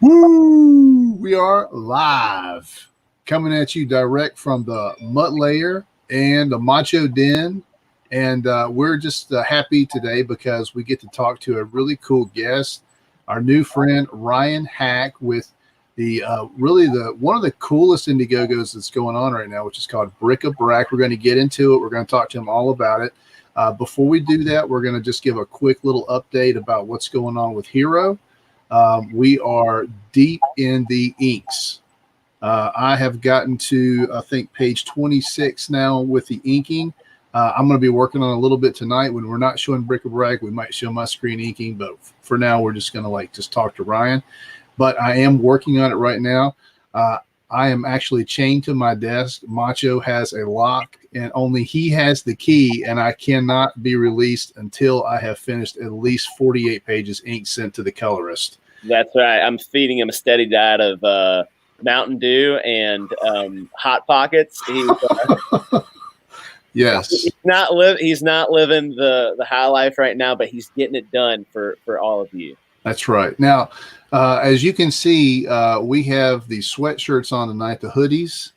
Woo! We are live, coming at you direct from the Mutt Layer and the Macho Den. And we're just happy today because we get to talk to a really cool guest, our new friend Ryan Haack, with the one of the coolest Indiegogos that's going on right now, which is called BRIC-A-BRAC. We're going to get into it. We're going to talk to him all about it. Before we do that, we're going to just give a quick little update about what's going on with Hero. We are deep in the inks. I have gotten to, I think, page 26 now with the inking. I'm going to be working on a little bit tonight. When we're not showing BRIC-A-BRAC, we might show my screen inking, but for now, we're just going to just talk to Ryan. But I am working on it right now. I am actually chained to my desk. Macho has a lock, and only he has the key, and I cannot be released until I have finished at least 48 pages ink sent to the colorist. That's right. I'm feeding him a steady diet of Mountain Dew and Hot Pockets. Yes. He's not living the high life right now, but he's getting it done for all of you. That's right. Now, as you can see, we have the sweatshirts on tonight, the hoodies.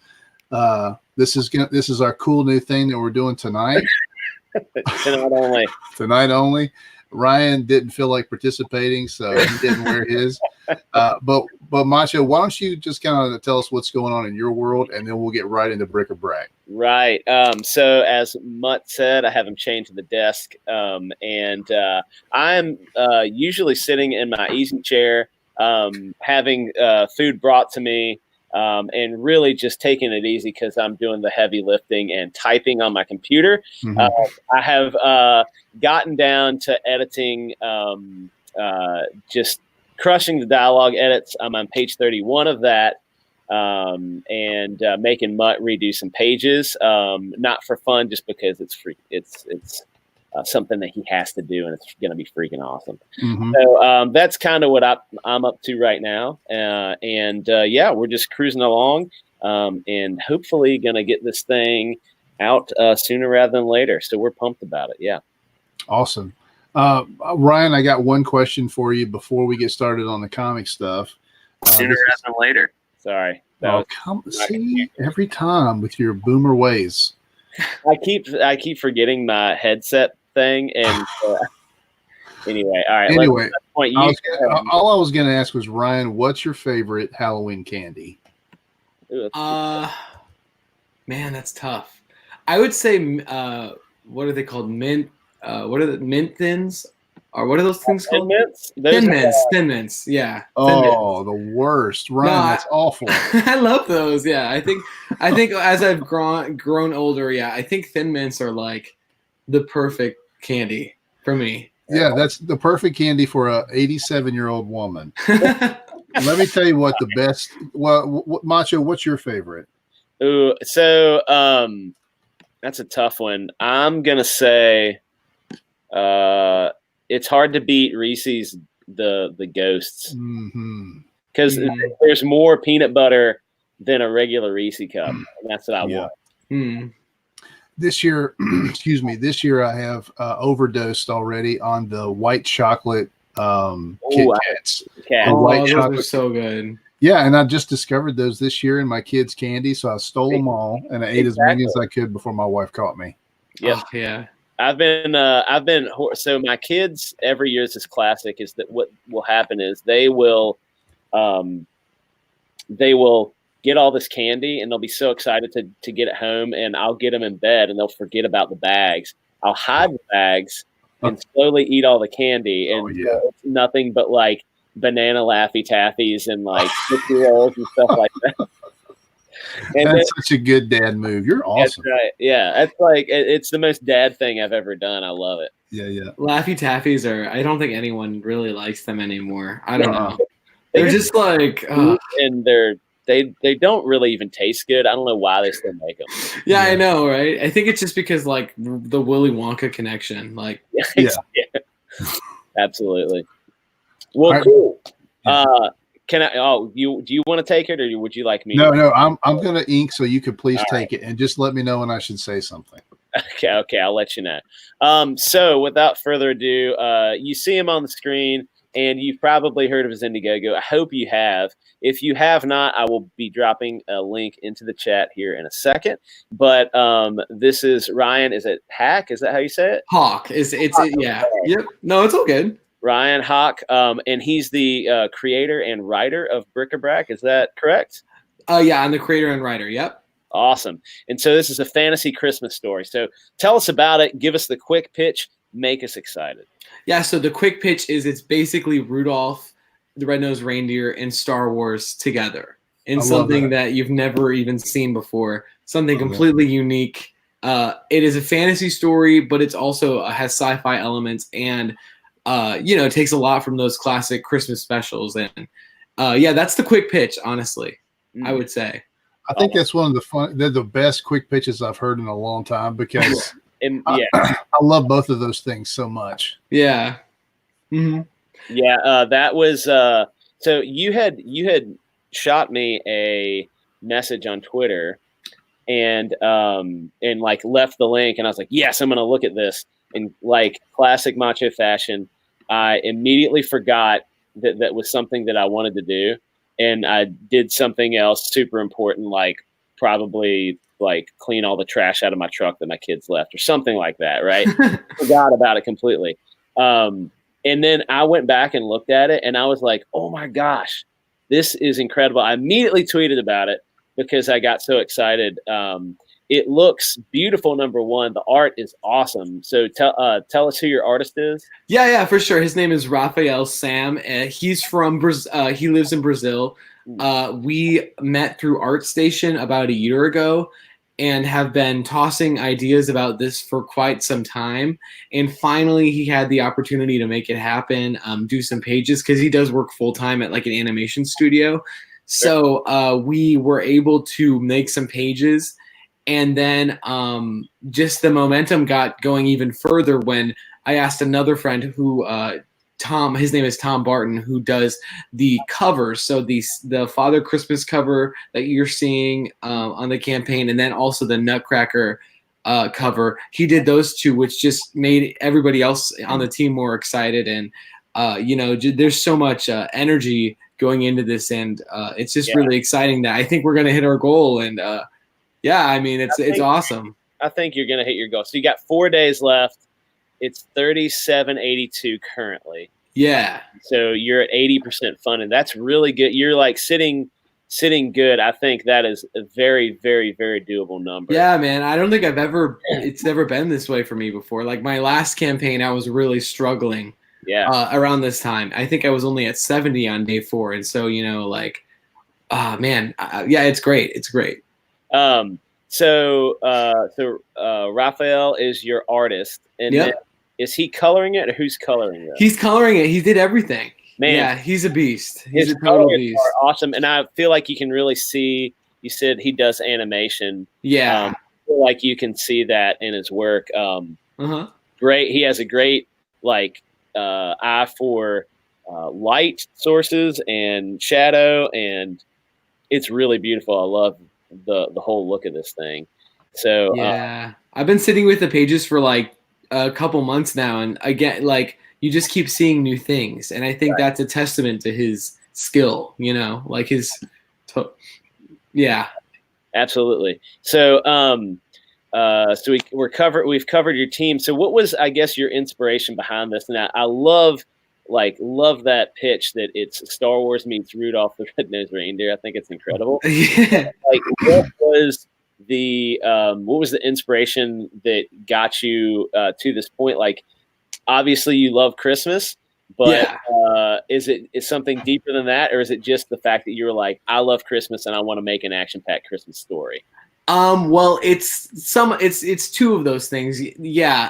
This is our cool new thing that we're doing tonight. Tonight only. Tonight only. Ryan didn't feel like participating, so he didn't wear his. But Macho, why don't you just kind of tell us what's going on in your world, and then we'll get right into BRIC-A-BRAC. Right. So as Mutt said, I have him chained to the desk, and I'm usually sitting in my easy chair, having food brought to me, and really just taking it easy because I'm doing the heavy lifting and typing on my computer. I have gotten down to editing, just crushing the dialogue edits. I'm on page 31 of that, and making Mutt redo some pages, not for fun, just because it's free. It's something that he has to do, and it's going to be freaking awesome. So that's kind of what I'm up to right now. Yeah, we're just cruising along, and hopefully going to get this thing out sooner rather than later. So we're pumped about it. Yeah. Awesome. Ryan, I got one question for you before we get started on the comic stuff. Sooner rather than later. Sorry. See, every time with your boomer ways. I keep forgetting my headset thing, and anyway, all right. Anyway, all I was going to ask was, Ryan, what's your favorite Halloween candy? Man, that's tough. I would say, what are they called? Mint. What are the mint thins? Or what are those things called? Thin mints. Yeah. Oh, the worst, Ryan. No, that's awful. I love those. Yeah, I think as I've grown older, yeah, I think Thin Mints are like the perfect candy for me. Yeah, that's the perfect candy for a 87-year-old woman. Let me tell you what the best. Well, Macho, what's your favorite? Ooh, so that's a tough one. I'm gonna say, it's hard to beat Reese's the Ghosts, because there's more peanut butter than a regular Reese cup, and that's what I want. This year, excuse me, I have overdosed already on the white chocolate Kit Kats. The white chocolate are so good. Yeah, and I just discovered those this year in my kids' candy, so I stole them all and I ate as many as I could before my wife caught me. Yep. Oh, yeah. I've been so my kids, every year is this classic, is that what will happen is they will get all this candy and they'll be so excited to get it home, and I'll get them in bed and they'll forget about the bags. I'll hide the bags and slowly eat all the candy, and it's nothing but like banana Laffy Taffies and like Tootsie Rolls and stuff like that. And that's such a good dad move. You're awesome. That's right. Yeah, it's like it's the most dad thing I've ever done. I love it. Yeah. Laffy Taffies I don't think anyone really likes them anymore. I don't know. They're just like, and they don't really even taste good. I don't know why they still make them. Yeah, I know, right? I think it's just because like the Willy Wonka connection. Like, yeah. Absolutely. Well, cool. Can I? Oh, do you want to take it, or would you like me? No. I'm gonna ink, so you could please take it, and just let me know when I should say something. Okay, I'll let you know. So without further ado, you see him on the screen. and you've probably heard of his Indiegogo. I hope you have. If you have not, I will be dropping a link into the chat here in a second. But this is Ryan. Is it Haack? Is that how you say it? Haack. Yeah. Yep. No, it's all good. Ryan Haack, and he's the creator and writer of BRIC-A-BRAC. Is that correct? Yeah, I'm the creator and writer. Yep. Awesome. And so this is a fantasy Christmas story. So tell us about it. Give us the quick pitch. Make us excited. Yeah, so the quick pitch is it's basically Rudolph the Red-Nosed Reindeer and Star Wars together in something that you've never even seen before, something completely unique. It is a fantasy story, but it's also has sci-fi elements, and it takes a lot from those classic Christmas specials. And that's the quick pitch, honestly, I would say. I think that's one of they're the best quick pitches I've heard in a long time, because I love both of those things so much. Yeah. Mm-hmm. Yeah, that was so you had shot me a message on Twitter and like left the link, and I was like, yes, I'm gonna look at this. In like classic macho fashion, I immediately forgot that was something that I wanted to do, and I did something else super important, like probably like clean all the trash out of my truck that my kids left or something like that, right? Forgot about it completely. And then I went back and looked at it, and I was like, oh my gosh, this is incredible. I immediately tweeted about it because I got so excited. It looks beautiful, number one. The art is awesome. So tell us who your artist is. Yeah, for sure. His name is Raphael Sam. He's from Brazil. He lives in Brazil. We met through ArtStation about a year ago and have been tossing ideas about this for quite some time. And finally, he had the opportunity to make it happen, do some pages, because he does work full-time at like an animation studio. So we were able to make some pages. And then just the momentum got going even further when I asked another friend who his name is Tom Barton, who does the covers. So the Father Christmas cover that you're seeing on the campaign, and then also the Nutcracker cover. He did those two, which just made everybody else on the team more excited. And there's so much energy going into this, and it's just really exciting that I think we're gonna hit our goal. And it's awesome. I think you're gonna hit your goal. So you got 4 days left. It's 3782 currently. Yeah. So you're at 80% funded. That's really good. You're like sitting good. I think that is a very, very, very doable number. Yeah, man. I don't think it's never been this way for me before. Like my last campaign, I was really struggling. Yeah. Around this time, I think I was only at 70 on day 4. And so, it's great. It's great. So Raphael is your artist, and then, is he coloring it, or who's coloring it? He's coloring it. He did everything. Man, yeah, he's a beast. He's his a total beast. Are awesome, and I feel like you can really see. You said he does animation. Yeah, I feel like you can see that in his work. Great. He has a great eye for light sources and shadow, and it's really beautiful. I love the whole look of this thing. So I've been sitting with the pages for like a couple months now, and again, like you just keep seeing new things, and I think that's a testament to his skill. Absolutely. So we've covered your team. So what was, I guess, your inspiration behind this? And I love that pitch that it's Star Wars meets Rudolph the Red-Nosed Reindeer. I think it's incredible. Yeah. What was the inspiration that got you to this point? Like, obviously you love Christmas, but is something deeper than that, or is it just the fact that you're like, I love Christmas and I want to make an action-packed Christmas story? Well, it's two of those things. Yeah.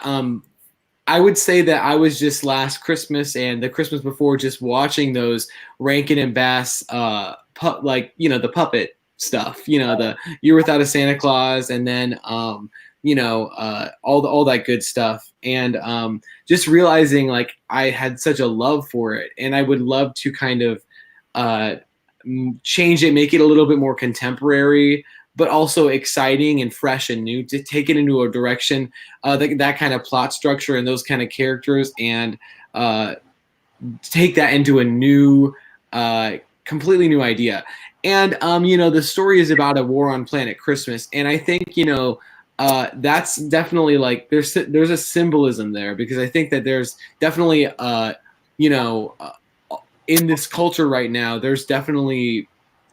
I would say that I was just last Christmas and the Christmas before just watching those Rankin and Bass, the puppet stuff, the Year Without a Santa Claus, and then, all that good stuff. And just realizing like I had such a love for it, and I would love to kind of change it, make it a little bit more contemporary, but also exciting and fresh and new, to take it into a direction, that kind of plot structure and those kind of characters. And take that into a new, completely new idea. And the story is about a war on planet Christmas, and I think that's definitely like there's a symbolism there, because I think that there's definitely in this culture right now, there's definitely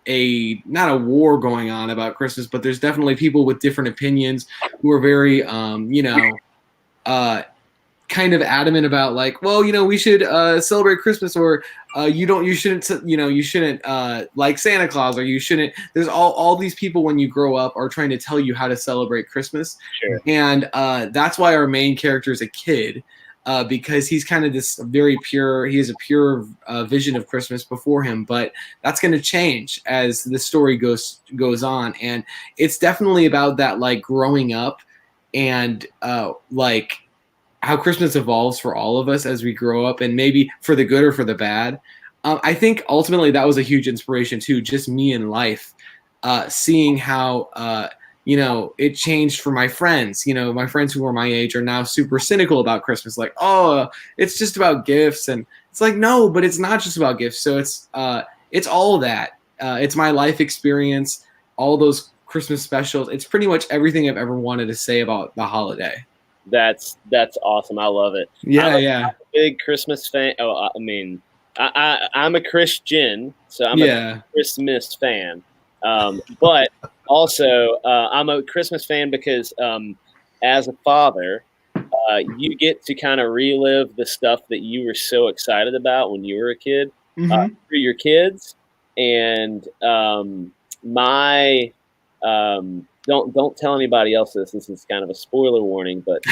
not a war going on about Christmas, but there's definitely people with different opinions who are very kind of adamant about like, well, we should celebrate Christmas, or you shouldn't like Santa Claus, or you shouldn't. There's all these people when you grow up are trying to tell you how to celebrate Christmas. Sure. And that's why our main character is a kid, because he's kind of this very pure. He has a pure vision of Christmas before him, but that's going to change as the story goes on, and it's definitely about that, like growing up, and like how Christmas evolves for all of us as we grow up, and maybe for the good or for the bad. I think ultimately that was a huge inspiration too, just me in life, seeing how, it changed for my friends. My friends who are my age are now super cynical about Christmas. Like, oh, it's just about gifts. And it's like, no, but it's not just about gifts. So it's all that. It's my life experience, all those Christmas specials. It's pretty much everything I've ever wanted to say about the holiday. That's awesome. I love it. Yeah, I'm yeah. a big Christmas fan. Oh, I mean, I'm a Christian, so I'm a Christmas fan. But also, I'm a Christmas fan because as a father, you get to kind of relive the stuff that you were so excited about when you were a kid through your kids. And don't tell anybody else this. This is kind of a spoiler warning, but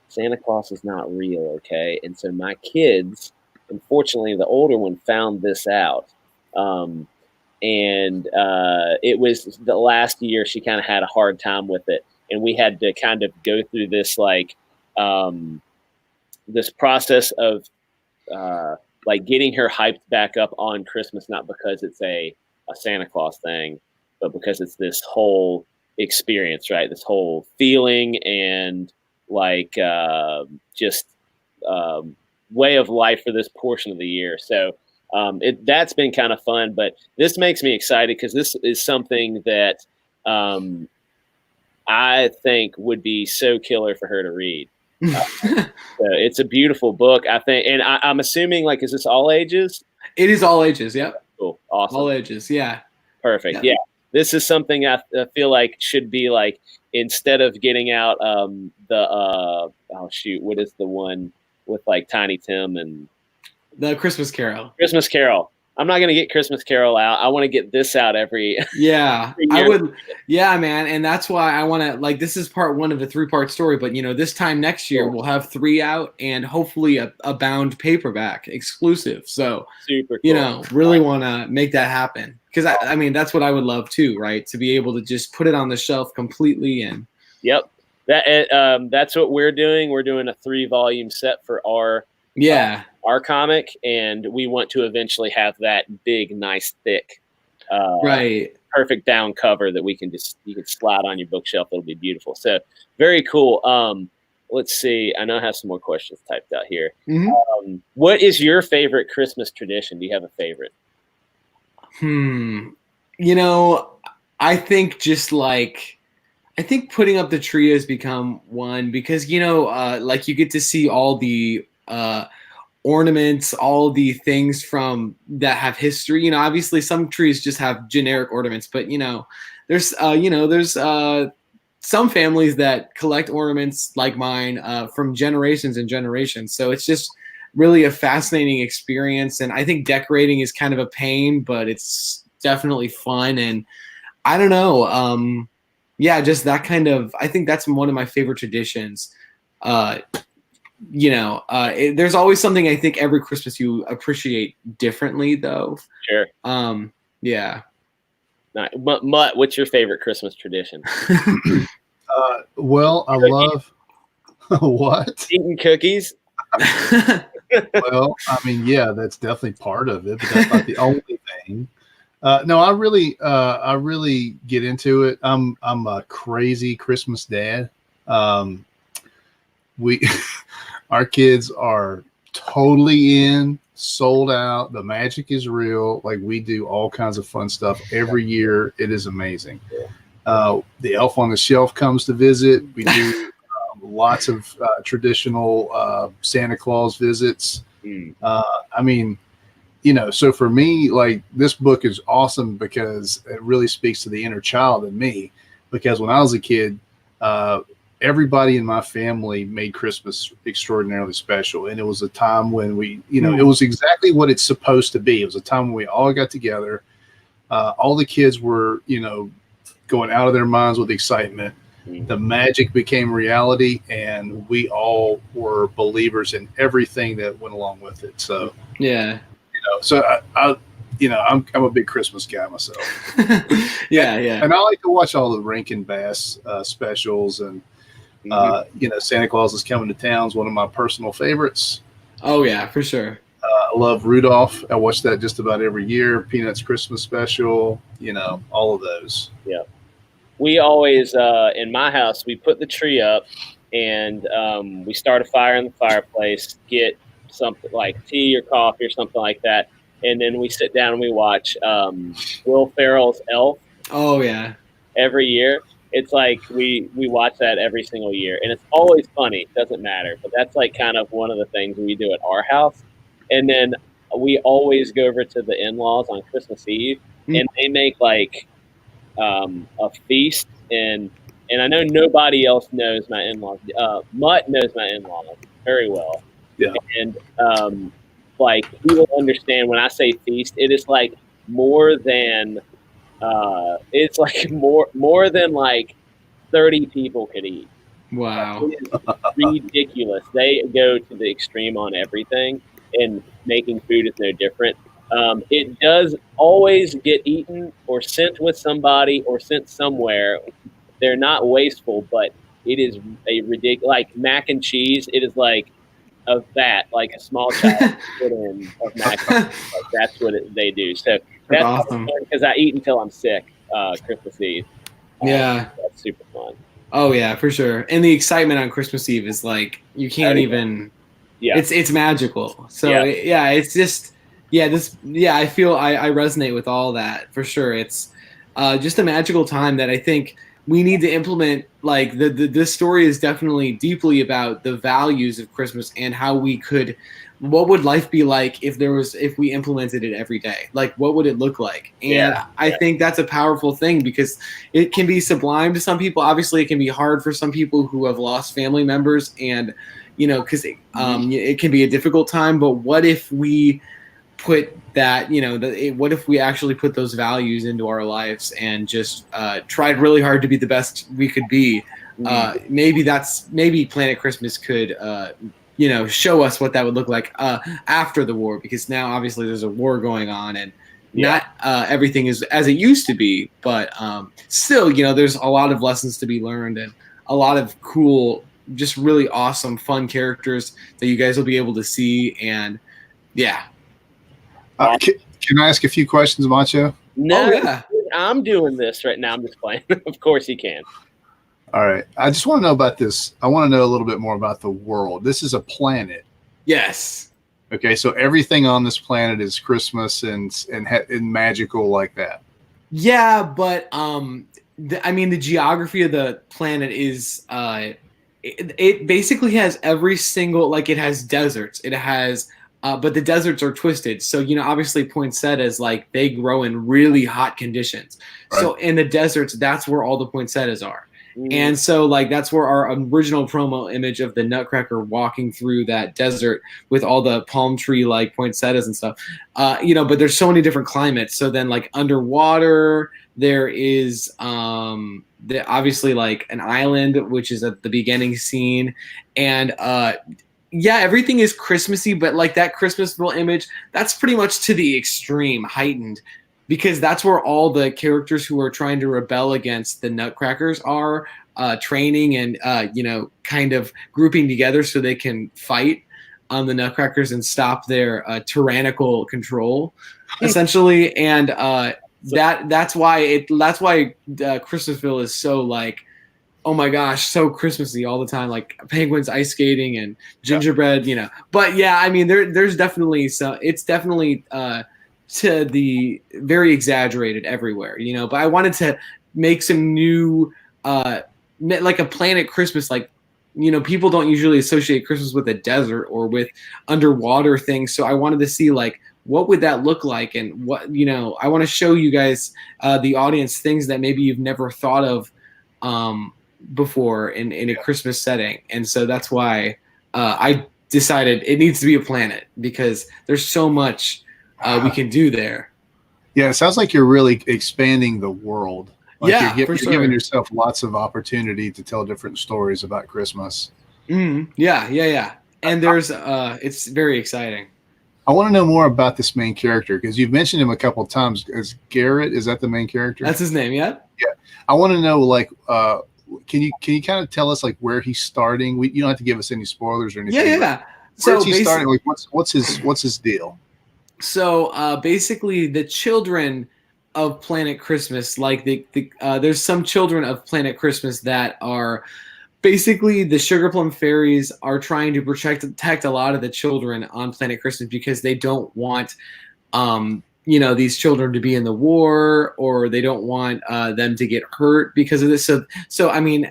Santa Claus is not real, okay? And so my kids, unfortunately, the older one found this out. And it was the last year she kind of had a hard time with it. And we had to kind of go through this, like, this process of, like, getting her hyped back up on Christmas, not because it's a Santa Claus thing, but because it's this whole experience, right? This whole feeling and like just way of life for this portion of the year. So that's been kind of fun, but this makes me excited because this is something that I think would be so killer for her to read. So it's a beautiful book, I think. And I'm assuming, like, is this all ages? It is all ages. Yep. Cool. Awesome. All ages. Yeah. Perfect. Yeah. This is something I feel like should be like, instead of getting out what is the one with like Tiny Tim and the Christmas Carol? Christmas Carol. I'm not going to get Christmas Carol out. I want to get this out every yeah. every I year. would. Yeah, man, and that's why I want to, like, this is part one of a 3-part story. But this time next year we'll have 3 out, and hopefully a bound paperback exclusive. So super cool. Really want to make that happen, because I mean that's what I would love too, right? To be able to just put it on the shelf completely. And yep, that's what we're doing. We're doing a 3-volume set for our comic, and we want to eventually have that big, nice, thick, perfect down cover that you can slide on your bookshelf. It'll be beautiful. So very cool. Let's see. I know I have some more questions typed out here. What is your favorite Christmas tradition? Do you have a favorite? I think putting up the tree has become one, because like you get to see all the ornaments, all the things from that have history. Obviously some trees just have generic ornaments, but there's some families that collect ornaments like mine from generations and generations. So it's just really a fascinating experience. And I think decorating is kind of a pain, but it's definitely fun. And I don't know. Just that kind of, I think that's one of my favorite traditions. There's always something I think every Christmas you appreciate differently, though. Sure. Yeah. Mutt, what's your favorite Christmas tradition? Well, I love what? Eating cookies. Well, I mean, yeah, that's definitely part of it, but that's not the only thing. No, I really get into it. I'm a crazy Christmas dad. Our kids are totally in, sold out. The magic is real. Like, we do all kinds of fun stuff every year. It is amazing. The Elf on the Shelf comes to visit. We do lots of traditional Santa Claus visits. I mean, you know, so for me, like, this book is awesome because it really speaks to the inner child in me. Because when I was a kid, everybody in my family made Christmas extraordinarily special. And it was a time when we, you know, it was exactly what it's supposed to be. It was a time when we all got together. All the kids were, you know, going out of their minds with excitement. The magic became reality, and we all were believers in everything that went along with it. So, yeah. So I'm a big Christmas guy myself. yeah. And I like to watch all the Rankin Bass specials, and you know, Santa Claus is Coming to Town is one of my personal favorites. Oh yeah, for sure. I love Rudolph. I watch that just about every year. Peanuts Christmas special, you know, all of those. Yeah. We always, in my house, we put the tree up, and we start a fire in the fireplace, get something like tea or coffee or something like that, and then we sit down and we watch Will Ferrell's Elf. Oh yeah. Every year. It's like we watch that every single year, and it's always funny. It doesn't matter, but that's like kind of one of the things we do at our house. And then we always go over to the in-laws on Christmas Eve, and they make like a feast, and I know nobody else knows my in-laws. Mutt knows my in-laws very well. Yeah. And like, he will understand when I say feast, it is like more than it's like more than like 30 people could eat. Wow. It is ridiculous. They go to the extreme on everything, and making food is no different. It does always get eaten or sent with somebody or sent somewhere. They're not wasteful, but it is a ridiculous, like mac and cheese. It is like a vat, like a small child put in of mac and cheese. Like, that's what they do. So that's awesome. Because I eat until I'm sick. Christmas Eve. Yeah. That's super fun. Oh yeah, for sure. And the excitement on Christmas Eve is like, you can't even. Yeah. It's magical. So yeah, it's just. Yeah, I feel I resonate with all that for sure. It's just a magical time that I think we need to implement. Like this story is definitely deeply about the values of Christmas and how we could, what would life be like if we implemented it every day? Like, what would it look like? And I think that's a powerful thing because it can be sublime to some people. Obviously, it can be hard for some people who have lost family members, and you know, because it can be a difficult time. But what if we put that, you know, what if we actually put those values into our lives and just tried really hard to be the best we could be? Maybe Planet Christmas could, you know, show us what that would look like after the war, because now obviously there's a war going on, and not everything is as it used to be, but still, you know, there's a lot of lessons to be learned and a lot of cool, just really awesome, fun characters that you guys will be able to see. And yeah. Can I ask a few questions, Macho? No, I'm doing this right now. I'm just playing. Of course you can. All right. I just want to know about this. I want to know a little bit more about the world. This is a planet. Yes. Okay, so everything on this planet is Christmas and magical like that. Yeah, but I mean, the geography of the planet is it basically has every single, like, it has deserts. It has but the deserts are twisted. So, you know, obviously poinsettias, like, they grow in really hot conditions. Right. So in the deserts, that's where all the poinsettias are. And so, like, that's where our original promo image of the Nutcracker walking through that desert with all the palm tree, like, poinsettias and stuff, you know, but there's so many different climates. So then, like, underwater, there is obviously, like, an island, which is at the beginning scene. And, yeah, everything is Christmassy, but like that Christmasville image, that's pretty much to the extreme, heightened, because that's where all the characters who are trying to rebel against the Nutcrackers are training and, you know, kind of grouping together so they can fight on the Nutcrackers and stop their tyrannical control, essentially. And that's why Christmasville is so, like, oh my gosh, so Christmassy all the time, like penguins ice skating and gingerbread, But yeah, I mean, there's definitely it's definitely to the very exaggerated everywhere, But I wanted to make some new, like a Planet Christmas, like people don't usually associate Christmas with a desert or with underwater things. So I wanted to see like what would that look like, and what I want to show you guys, the audience, things that maybe you've never thought of before in a Christmas setting. And so that's why I decided it needs to be a planet, because there's so much we can do there. Yeah, it sounds like you're really expanding the world. Like Yeah, you're for sure. giving yourself lots of opportunity to tell different stories about Christmas. Yeah. And there's it's very exciting. I want to know more about this main character, because you've mentioned him a couple of times. As Garrett, is that the main character? That's his name, yeah. Yeah, I want to know, like, can you kind of tell us like where he's starting? You don't have to give us any spoilers or anything. Yeah. Where's he starting? Like, what's his deal? So basically, the children of Planet Christmas, like there's some children of Planet Christmas that are basically the Sugar Plum Fairies are trying to protect a lot of the children on Planet Christmas, because they don't want these children to be in the war, or they don't want them to get hurt because of this. So I mean,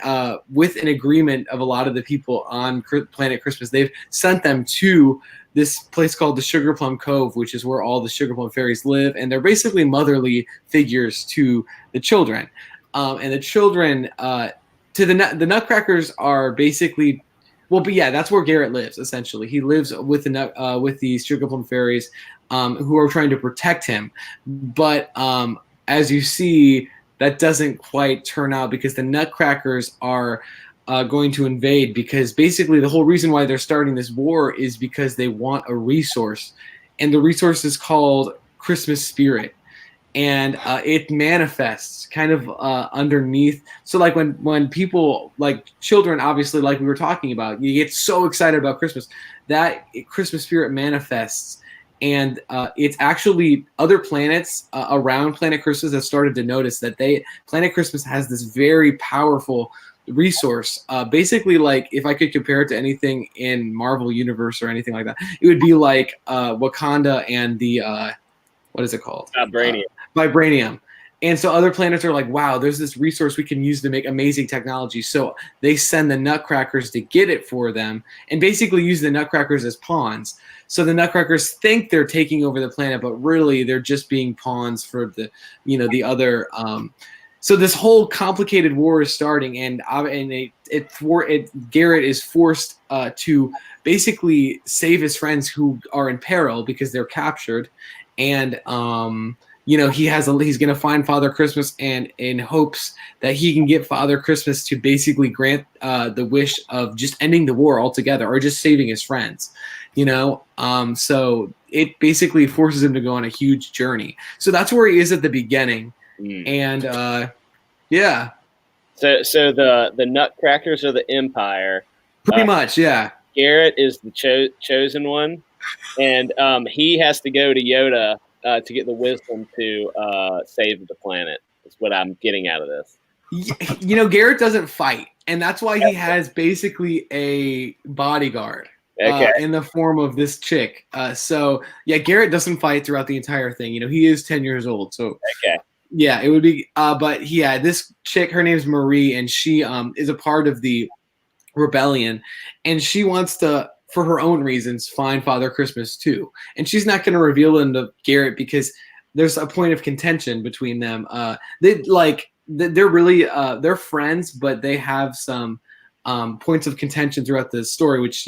with an agreement of a lot of the people on Planet Christmas, they've sent them to this place called the Sugar Plum Cove, which is where all the Sugar Plum Fairies live, and they're basically motherly figures to the children. And the children, to the Nutcrackers are basically, but yeah, that's where Garrett lives. Essentially, he lives with the Sugar Plum Fairies, who are trying to protect him. But as you see, that doesn't quite turn out, because the Nutcrackers are going to invade, because basically the whole reason why they're starting this war is because they want a resource, and the resource is called Christmas spirit, and it manifests kind of underneath. So like when people, like children, obviously, like we were talking about, you get so excited about Christmas, that Christmas spirit manifests. And it's actually other planets around Planet Christmas that started to notice that Planet Christmas has this very powerful resource. Basically, like if I could compare it to anything in Marvel Universe or anything like that, it would be like Wakanda and the what is it called? Vibranium. And so other planets are like, wow, there's this resource we can use to make amazing technology. So they send the Nutcrackers to get it for them, and basically use the Nutcrackers as pawns. So the Nutcrackers think they're taking over the planet, but really they're just being pawns for the other. So this whole complicated war is starting, and Garrett is forced to basically save his friends who are in peril because they're captured, and he's going to find Father Christmas, and in hopes that he can get Father Christmas to basically grant the wish of just ending the war altogether, or just saving his friends. So it basically forces him to go on a huge journey. So that's where he is at the beginning. And yeah. So the Nutcrackers are the Empire. Pretty much, yeah. Garrett is the chosen one, and he has to go to Yoda to get the wisdom to save the planet. That's what I'm getting out of this. Garrett doesn't fight, and that's why he has basically a bodyguard. In the form of this chick. So yeah, Garrett doesn't fight throughout the entire thing. He is 10 years old. So yeah, it would be. But yeah, this chick, her name's Marie, and she is a part of the rebellion, and she wants to, for her own reasons, find Father Christmas too. And she's not going to reveal them to Garrett, because there's a point of contention between them. They're really they're friends, but they have some points of contention throughout the story, which,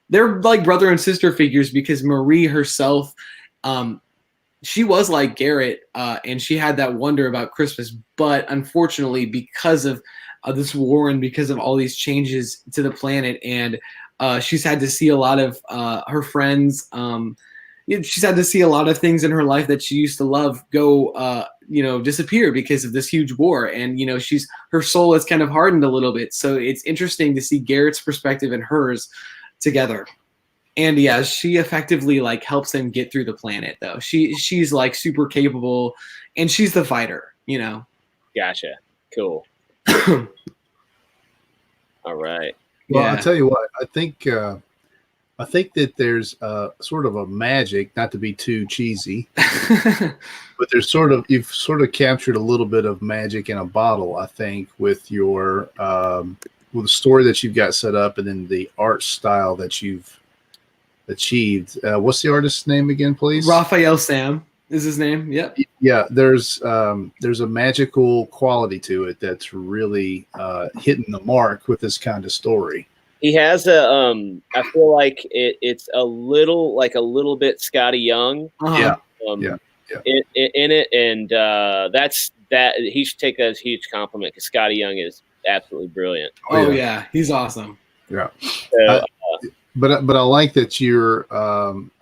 they're like brother and sister figures, because Marie herself, she was like Garrett, and she had that wonder about Christmas, but unfortunately, because of this war and because of all these changes to the planet, and she's had to see a lot of her friends, she's had to see a lot of things in her life that she used to love go disappear because of this huge war. And her soul is kind of hardened a little bit, so it's interesting to see Garrett's perspective and hers together. And yeah, she effectively like helps them get through the planet, though. She's like super capable, and she's the fighter. Gotcha. Cool. All right. Well, Yeah. I'll tell you what, I think that there's sort of a magic, not to be too cheesy, but you've sort of captured a little bit of magic in a bottle, I think, with your with the story that you've got set up and then the art style that you've achieved. What's the artist's name again, please? Raphael Sam is his name. Yep. Yeah, there's a magical quality to it that's really hitting the mark with this kind of story. He has I feel like it's a little bit Scotty Young. Uh-huh. Yeah. In it, and that he should take that as a huge compliment because Scotty Young is absolutely brilliant. Oh yeah, he's awesome. Yeah. So, But I like that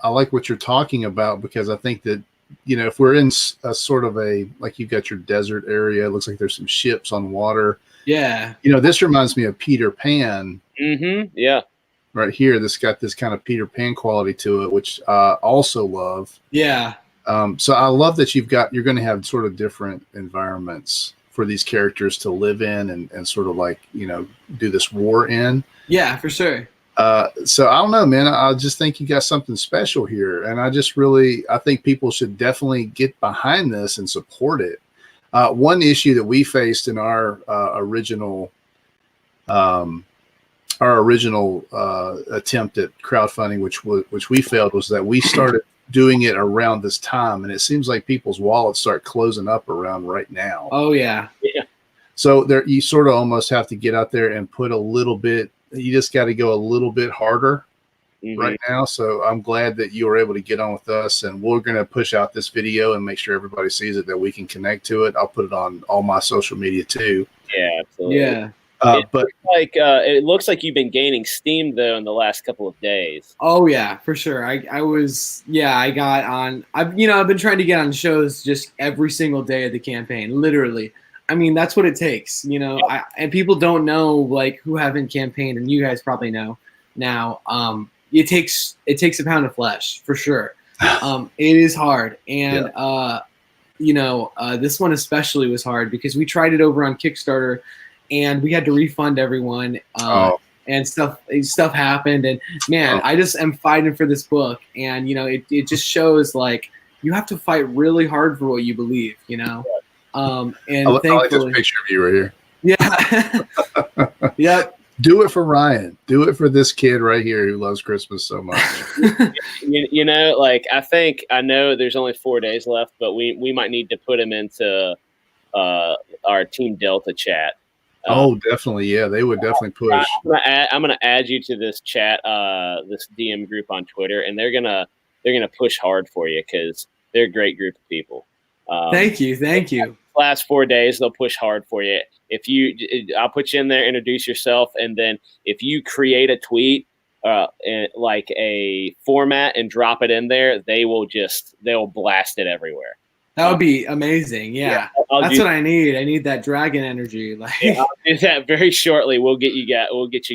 I like what you're talking about, because I think that, if we're in a sort of like you've got your desert area, it looks like there's some ships on water. Yeah. This reminds me of Peter Pan. Mm-hmm. Yeah. Right here, this got this kind of Peter Pan quality to it, which I also love. Yeah. So I love that you're going to have sort of different environments for these characters to live in and sort of like, do this war in. Yeah, for sure. So I don't know, man. I just think you got something special here. And I think people should definitely get behind this and support it. One issue that we faced in our original attempt at crowdfunding, which we failed, was that we started doing it around this time, and it seems like people's wallets start closing up around right now. Oh yeah. So you sort of almost have to get out there and put a little bit. You just got to go a little bit harder right now. So I'm glad that you were able to get on with us, and we're going to push out this video and make sure everybody sees it, that we can connect to it. I'll put it on all my social media too. Yeah, absolutely. Yeah. But it looks like you've been gaining steam though in the last couple of days. Oh yeah, for sure. I got on. I've been trying to get on shows just every single day of the campaign, literally. I mean, that's what it takes, and people don't know, like, who haven't campaigned, and you guys probably know now. It takes a pound of flesh for sure. It is hard, and this one especially was hard because we tried it over on Kickstarter, and we had to refund everyone. And stuff happened, and man, I just am fighting for this book, and it just shows, like, you have to fight really hard for what you believe, and I like this picture of you right here. Yeah. Yep. Do it for Ryan. Do it for this kid right here who loves Christmas so much. I know there's only 4 days left, but we might need to put him into our Team Delta chat. Definitely. Yeah, they would definitely push. I'm gonna add you to this chat, this DM group on Twitter, and they're gonna push hard for you because they're a great group of people. Thank you. Last 4 days, they'll push hard for you. I'll put you in there, introduce yourself, and then if you create a tweet, like a format, and drop it in there, they'll blast it everywhere. That would be amazing. Yeah, that's what I need. I need that dragon energy. Like, I'll do that very shortly. We'll get you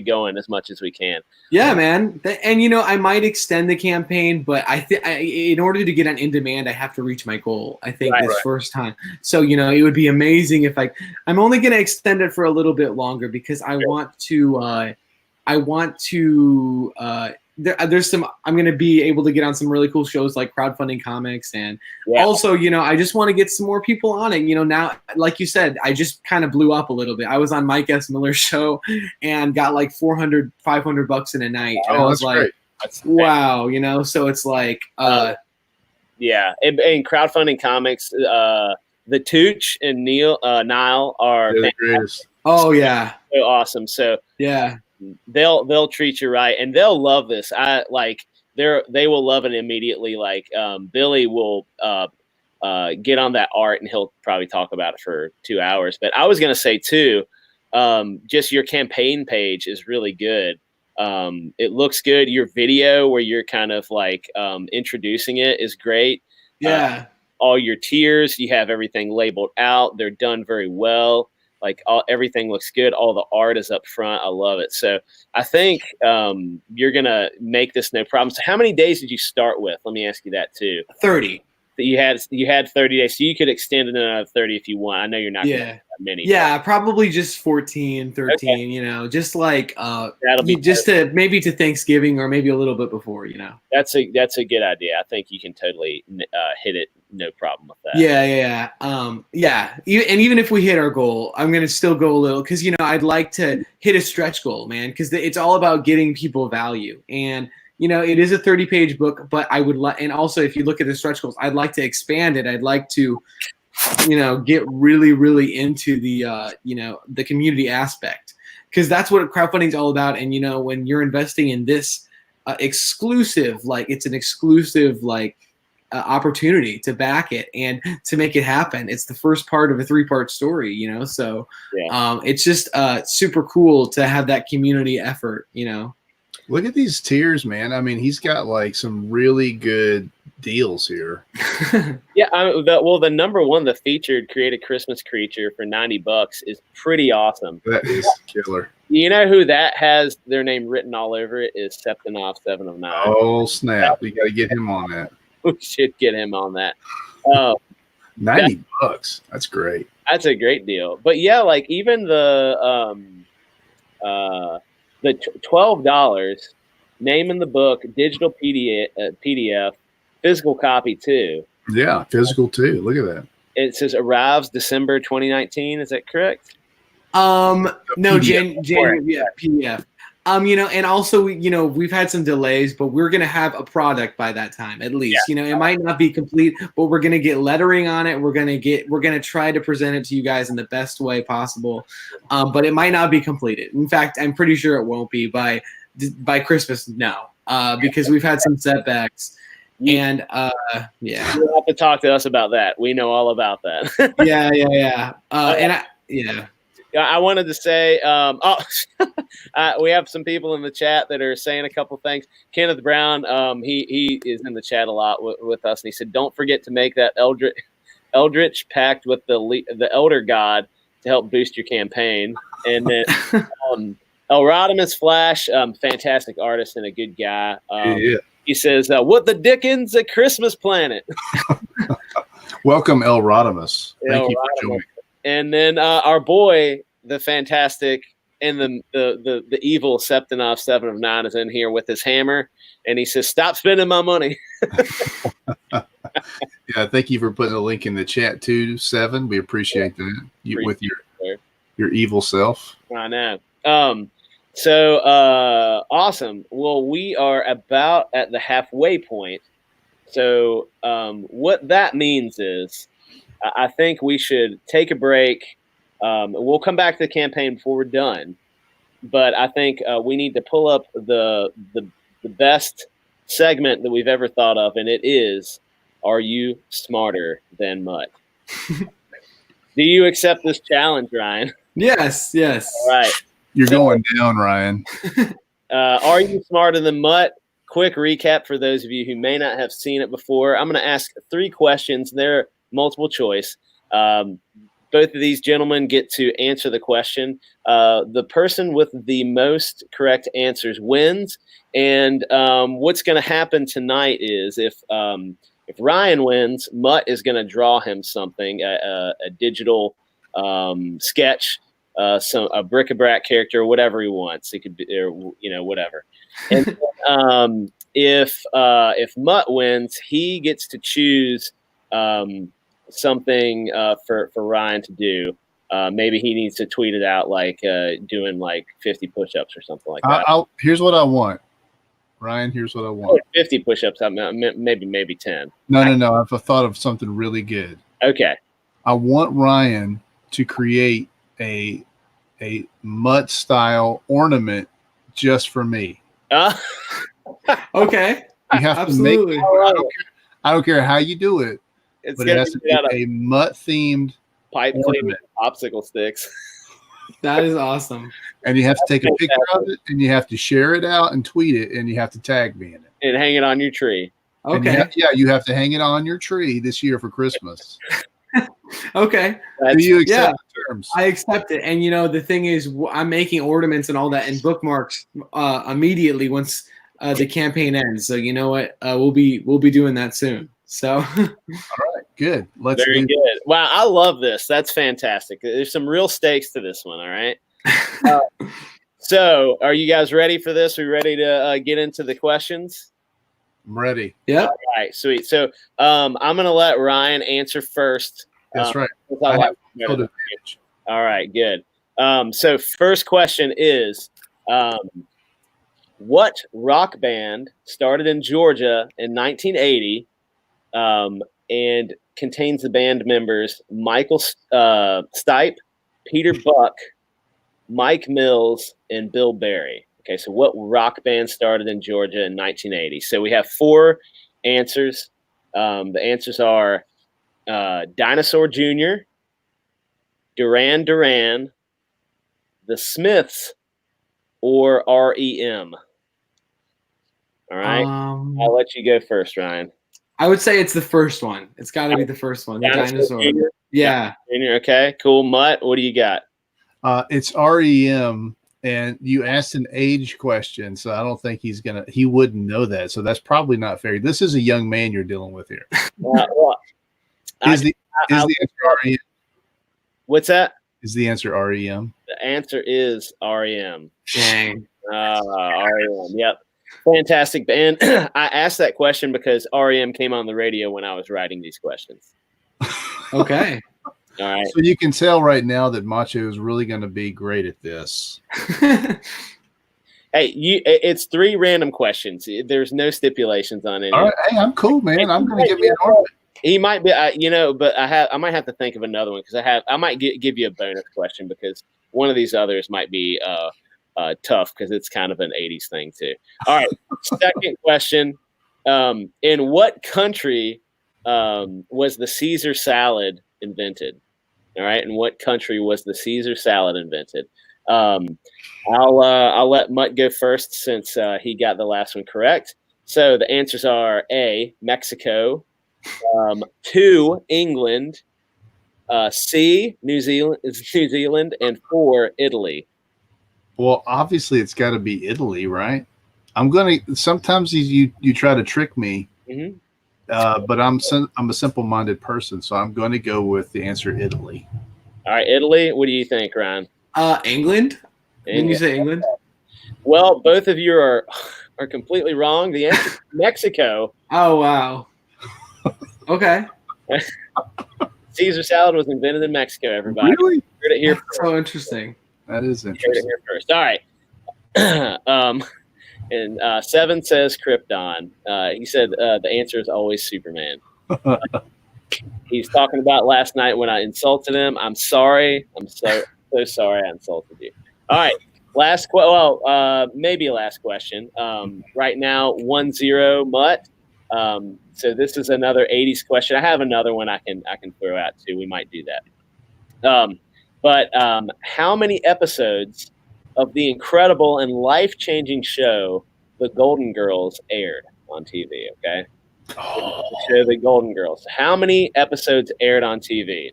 going as much as we can. Yeah, man. And I might extend the campaign, but in order to get on in demand, I have to reach my goal. I think this first time. So it would be amazing if I'm only going to extend it for a little bit longer because I want to. There's some. I'm going to be able to get on some really cool shows like crowdfunding comics, and also, I just want to get some more people on it. Now, like you said, I just kind of blew up a little bit. I was on Mike S. Miller's show and got like $400-500 in a night. And I was like, great. Wow, So it's like, and crowdfunding comics, the Tooch and Nile are the greatest. Oh yeah, so awesome. So yeah. They'll treat you right, and they'll love this. They will love it immediately. Like Billy will get on that art, and he'll probably talk about it for 2 hours. But I was gonna say too, just your campaign page is really good. It looks good. Your video where you're kind of like introducing it is great. Yeah. All your tiers, you have everything labeled out. They're done very well. Like everything looks good. All the art is up front. I love it. So I think you're going to make this no problem. So how many days did you start with? Let me ask you that too. 30. You had 30 days. So you could extend it another 30 if you want. I know you're not going to do that, mini. Yeah, probably just 14, 13, Okay. you know, just like That'll be just to maybe to Thanksgiving or maybe a little bit before, you know. That's a good idea. I think you can totally hit it, no problem with that. Yeah. And even if we hit our goal, I'm gonna still go a little because you know I'd like to hit a stretch goal, man, because it's all about getting people value. And you know, it is a 30-page book, but I would like, and also if you look at the stretch goals, I'd like to expand it. I'd like to, you know, get really, really into the you know, the community aspect, because that's what crowdfunding is all about. And you know, when you're investing in this exclusive, like it's an exclusive like opportunity to back it and to make it happen. It's the first part of a 3-part story, you know. So it's just super cool to have that community effort, you know. Look at these tiers, man. I mean, he's got like some really good deals here. Yeah, the number one, the featured Create a Christmas Creature for $90 is pretty awesome. That is killer. You know who that has their name written all over it is Septinov 7 of 9. Oh snap! We got to get him on that. We should get him on that. $90. That's great. That's a great deal. But yeah, like even the $12, name in the book, digital PDF, physical copy too. Yeah, physical too. Look at that. It says arrives December 2019. Is that correct? No, PDF. January, yeah, PDF. You know, and also, you know, we've had some delays, but we're going to have a product by that time, at least. You know, it might not be complete, but we're going to get lettering on it. We're going to try to present it to you guys in the best way possible. But it might not be completed. In fact, I'm pretty sure it won't be by Christmas. No, because we've had some setbacks. And yeah, You'll have to talk to us about that. We know all about that. Yeah. I wanted to say, we have some people in the chat that are saying a couple things. Kenneth Brown, he is in the chat a lot with us, and he said, "Don't forget to make that Eldritch pact with the Elder God to help boost your campaign." And then Elrodimus Flash, fantastic artist and a good guy. He says, "What the dickens, a Christmas planet?" Welcome, Elrodimus. Thank you for joining. And then our boy, the fantastic and the evil Septinov 7 of 9 is in here with his hammer, and he says, "Stop spending my money." Yeah, thank you for putting a link in the chat too, 7. We appreciate that. With your evil self. I know. So awesome. Well, we are about at the halfway point. So what that means is, I think we should take a break. We'll come back to the campaign before we're done, but I think we need to pull up the best segment that we've ever thought of, and it is, "Are you smarter than Mutt?" Do you accept this challenge, Ryan? Yes. All right. You're going down, Ryan. Are you smarter than Mutt? Quick recap for those of you who may not have seen it before. I'm going to ask 3 questions. They're multiple choice. Both of these gentlemen get to answer the question. The person with the most correct answers wins. And what's going to happen tonight is if Ryan wins, Mutt is going to draw him something, a digital sketch, a bric-a-brac character, whatever he wants. It could be, or, you know, whatever. And if Mutt wins, he gets to choose something for Ryan to do. Maybe he needs to tweet it out, like doing like 50 push-ups or something like that. Here's what I want, Ryan. Here's what I want. 50 push-ups. Maybe 10. No. I've thought of something really good. Okay. I want Ryan to create a Mutt style ornament just for me. Okay. You have Absolutely. to make it. I don't care how you do it. It's But it has to be a Mutt themed pipe cleaning popsicle sticks. That is awesome. And you have to take a picture of it, and you have to share it out and tweet it, and you have to tag me in it. And hang it on your tree. Okay. You have to hang it on your tree this year for Christmas. Okay. Do you accept the terms? I accept it. And, you know, the thing is, I'm making ornaments and all that and bookmarks immediately once the campaign ends. So, you know what? We'll be doing that soon. So. All right. Good. Let's Very do good. Wow, I love this. That's fantastic. There's some real stakes to this one. All right. So, are you guys ready for this? Are we ready to get into the questions? I'm ready. Yeah. All right, sweet. So, I'm going to let Ryan answer first. That's right. All right, good. So, first question is, what rock band started in Georgia in 1980 and contains the band members Michael Stipe, Peter Buck, Mike Mills, and Bill Berry? Okay, so what rock band started in Georgia in 1980? So we have 4 answers. The answers are Dinosaur Jr., Duran Duran, The Smiths, or REM. All right. I'll let you go first, Ryan. I would say it's the first one. It's got to be the first one. The Dinosaur. Yeah. Junior, okay, cool. Mutt, what do you got? It's REM, and you asked an age question, so I don't think he wouldn't know that. So that's probably not fair. This is a young man you're dealing with here. Is the answer REM? What's that? Is the answer REM? The answer is REM. Dang. REM. Yep. Fantastic band. I asked that question because REM came on the radio when I was writing these questions. Okay. All right. So you can tell right now that Macho is really going to be great at this. Hey, it's 3 random questions. There's no stipulations on it. All right. Hey, I'm cool, man. I'm going to give you an orbit. He might be, but I might have to think of another one because I might give you a bonus question because one of these others might be tough because it's kind of an 80s thing too. All right. Second question. In what country was the Caesar salad invented? All right. In what country was the Caesar salad invented? I'll let Mutt go first since he got the last one correct. So the answers are A, Mexico, 2, England, C, New Zealand, and 4, Italy. Well, obviously it's got to be Italy, right? Sometimes you try to trick me, but I'm a simple-minded person, so I'm going to go with the answer Italy. All right, Italy. What do you think, Ryan? England. Didn't you say England? Well, both of you are completely wrong. The answer is Mexico. Oh, wow. Okay. Caesar salad was invented in Mexico, everybody. Really? Heard it here That's so interesting. That is Heard it interesting. here first. All right. And 7 says Krypton. He said the answer is always Superman. He's talking about last night when I insulted him. I'm sorry. I'm so sorry I insulted you. All right. Maybe last question. Right now, 1-0 Mutt. So this is another 80s question. I have another one I can throw out too. We might do that. But how many episodes of the incredible and life-changing show The Golden Girls aired on TV? Okay. The show The Golden Girls. How many episodes aired on TV?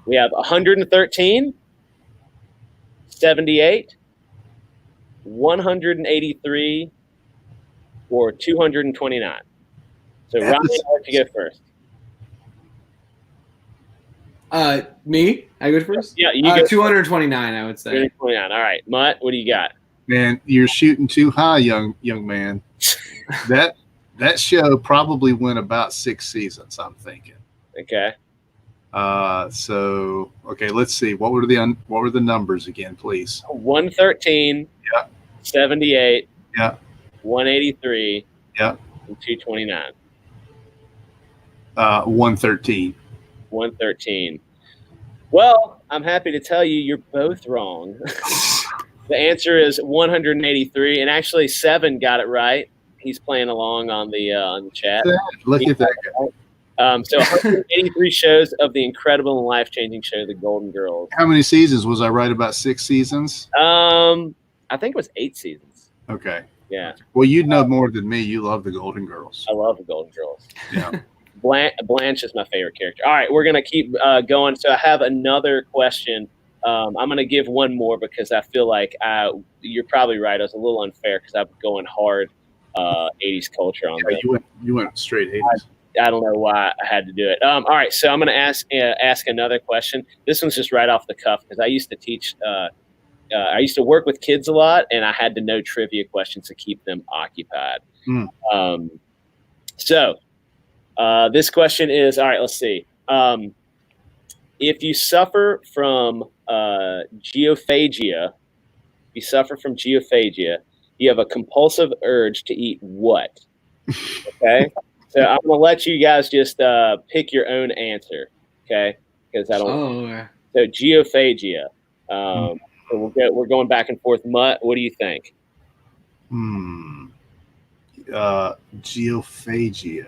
We have 113, 78, 183, or 229. So Ryan, I'll let you go first. Me? I go first? Yeah, you go 229, I would say. 229. All right. Mutt, what do you got? Man, you're shooting too high, young man. That show probably went about 6 seasons, I'm thinking. Okay. Okay, let's see. What were the numbers again, please? 113. Yeah. 78. Yeah. 183. Yeah. And 229. 113. 113. Well, I'm happy to tell you you're both wrong. The answer is 183, and actually 7 got it right. He's playing along on the chat. Look at that guy. So 183 shows of the incredible and life-changing show, The Golden Girls. How many seasons? Was I right about 6 seasons? I think it was 8 seasons. Okay. Yeah. Well, you'd know more than me. You love The Golden Girls. I love The Golden Girls. Yeah. Blanche is my favorite character. All right, we're going to keep going. So I have another question. I'm going to give one more because I feel like you're probably right. I was a little unfair because I'm going hard 80s culture on that. You went straight 80s. I don't know why I had to do it. All right, so I'm going to ask another question. This one's just right off the cuff because I used to teach. I used to work with kids a lot, and I had to know trivia questions to keep them occupied. So this question is, all right, let's see. If you suffer from geophagia, you have a compulsive urge to eat what? Okay. So I'm going to let you guys just pick your own answer. Okay. Because I don't. So geophagia. So we're going back and forth. Mutt, what do you think? Geophagia.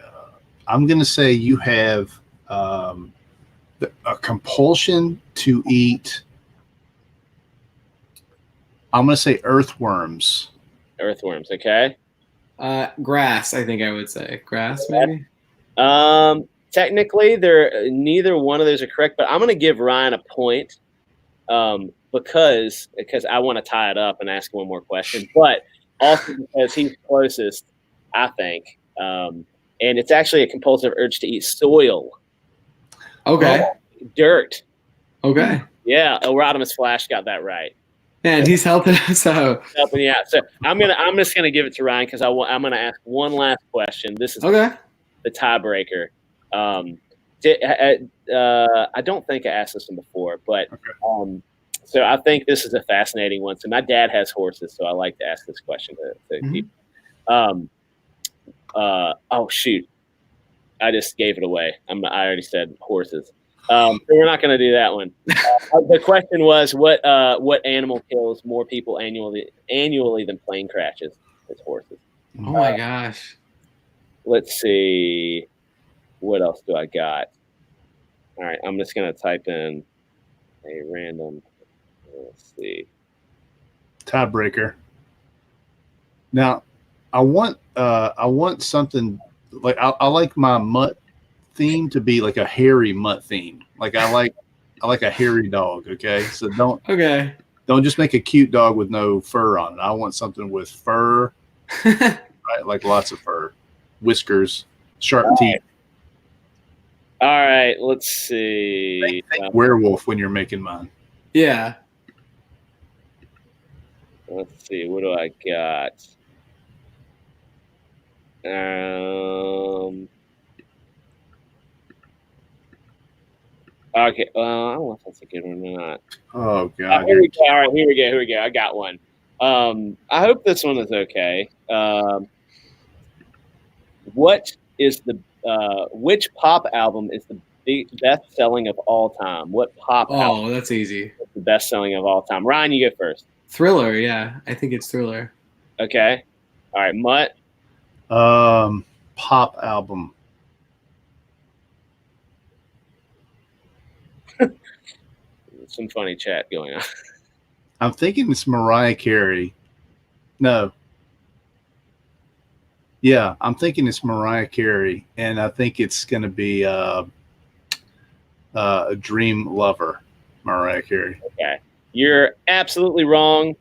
I'm going to say you have a compulsion to eat. I'm going to say earthworms. Earthworms, okay. Grass, I think I would say. Grass, maybe? Technically, neither one of those are correct, but I'm going to give Ryan a point because I want to tie it up and ask one more question, but also because he's closest, I think. And it's actually a compulsive urge to eat soil. Okay. Dirt. Okay. Yeah, Erodimus Flash got that right. Man, he's helping us out. Helping you out. So I'm just gonna give it to Ryan because I'm gonna ask one last question. This is okay. The tiebreaker. I don't think I asked this one before, but so I think this is a fascinating one. So my dad has horses, so I like to ask this question to people. Oh shoot, I just gave it away. I already said horses. So we're not going to do that one. The question was, what animal kills more people annually than plane crashes? It's horses. Oh my gosh. Let's see. What else do I got? All right, I'm just going to type in a random. Let's see. Tiebreaker. Now, I want something like I like my Mutt theme to be like a hairy Mutt theme. Like I like a hairy dog. Okay, so don't just make a cute dog with no fur on it. I want something with fur, right? Like lots of fur, whiskers, sharp teeth. All right, let's see. Think werewolf when you're making mine. Yeah. Let's see. What do I got? Okay. I don't know if that's a good one or not. Oh God. Here we go. All right. Here we go. I got one. I hope this one is okay. What is which pop album is the best selling of all time? What pop album? Oh, that's easy. Is the best selling of all time? Ryan, you go first. Thriller. Yeah, I think it's Thriller. Okay. All right, Mutt. Pop album. Some funny chat going on. I'm thinking it's Mariah Carey. No. Yeah, I'm thinking it's Mariah Carey, and I think it's going to be a Dream Lover, Mariah Carey. Okay. You're absolutely wrong.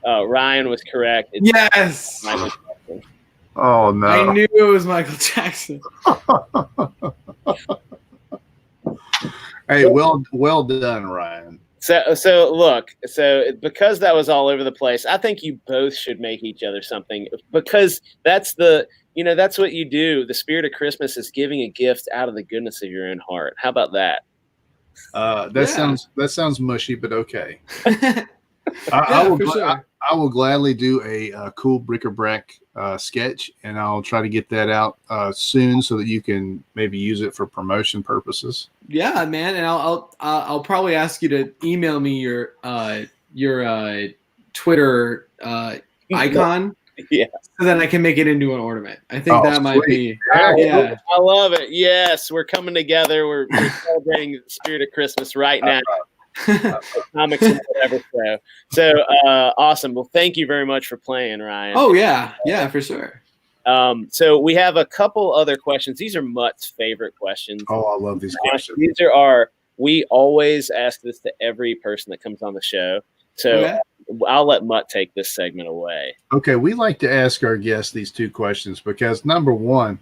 Ryan was correct. It's yes. Michael Jackson. Oh, no. I knew it was Michael Jackson. Hey, well done, Ryan. So look, because that was all over the place, I think you both should make each other something because that's what you do. The spirit of Christmas is giving a gift out of the goodness of your own heart. How about that? That sounds mushy, but okay. I will gladly do a cool BRIC-A-BRAC sketch, and I'll try to get that out soon so that you can maybe use it for promotion purposes. Yeah, man, and I'll probably ask you to email me your Twitter icon. Yeah. So that I can make it into an ornament. I think that might be. Yeah. I love it. Yes, we're coming together. We're celebrating the spirit of Christmas right now. Comics and whatever. So awesome. Well, thank you very much for playing, Ryan. Oh yeah, for sure. So we have a couple other questions. These are Mutt's favorite questions. Oh, I love these questions. We always ask this to every person that comes on the show. So I'll let Mutt take this segment away. Okay, we like to ask our guests these two questions because number one,